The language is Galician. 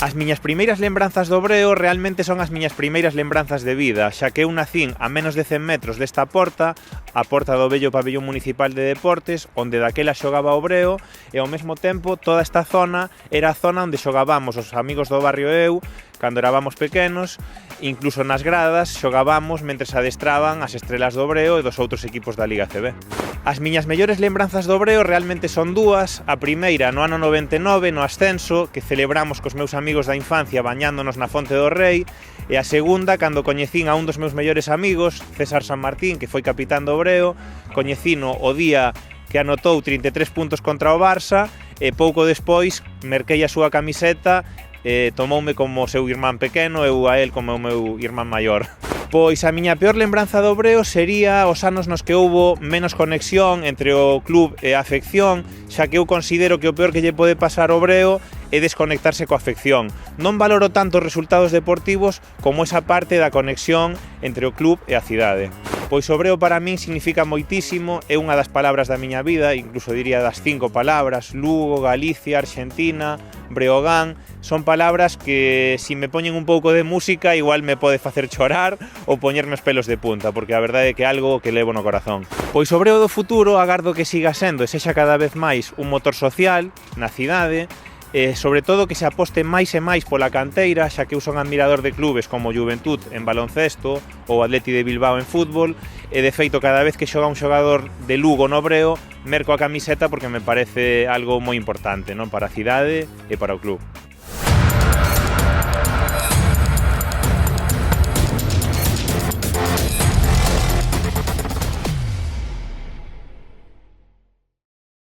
As miñas primeiras lembranzas do Breo realmente son as miñas primeiras lembranzas de vida, xa que eu nacín a menos de 100 metros desta porta, a porta do vello pabellón municipal de deportes, onde daquela xogaba o Breo, e ao mesmo tempo toda esta zona era a zona onde xogábamos os amigos do barrio e eu, cando erábamos pequenos, incluso nas gradas xogábamos mentres adestraban as estrelas do Breo e dos outros equipos da Liga CB. As miñas mellores lembranzas do Breo realmente son dúas. A primeira no ano 99, no ascenso, que celebramos cos meus amigos da infancia bañándonos na Fonte do Rei, e a segunda cando coñecín a un dos meus mellores amigos, César San Martín, que foi capitán do Breo, coñecino o día que anotou 33 puntos contra o Barça, e pouco despois merquei a súa camiseta e tomoume como seu irmán pequeno, eu a él como o meu irmán maior. Pois a miña peor lembranza do Breo sería os anos nos que houbo menos conexión entre o club e a afección, xa que eu considero que o peor que lle pode pasar ao Breo é desconectarse coa afección. Non valoro tanto os resultados deportivos como esa parte da conexión entre o club e a cidade. Pois o Breo para min significa moitísimo, é unha das palabras da miña vida, incluso diría das 5 palabras: Lugo, Galicia, Argentina, Breogán. Son palabras que, se me poñen un pouco de música, igual me pode facer chorar ou poñerme os pelos de punta, porque a verdade é que é algo que levo no corazón. Pois o Breo do futuro agardo que siga sendo e sexa cada vez máis un motor social na cidade, e sobre todo que se aposte máis e máis pola canteira, xa que eu son admirador de clubes como Juventud en baloncesto ou Atleti de Bilbao en fútbol, e de feito cada vez que xoga un xogador de Lugo no Breo, merco a camiseta porque me parece algo moi importante, non, para a cidade e para o club.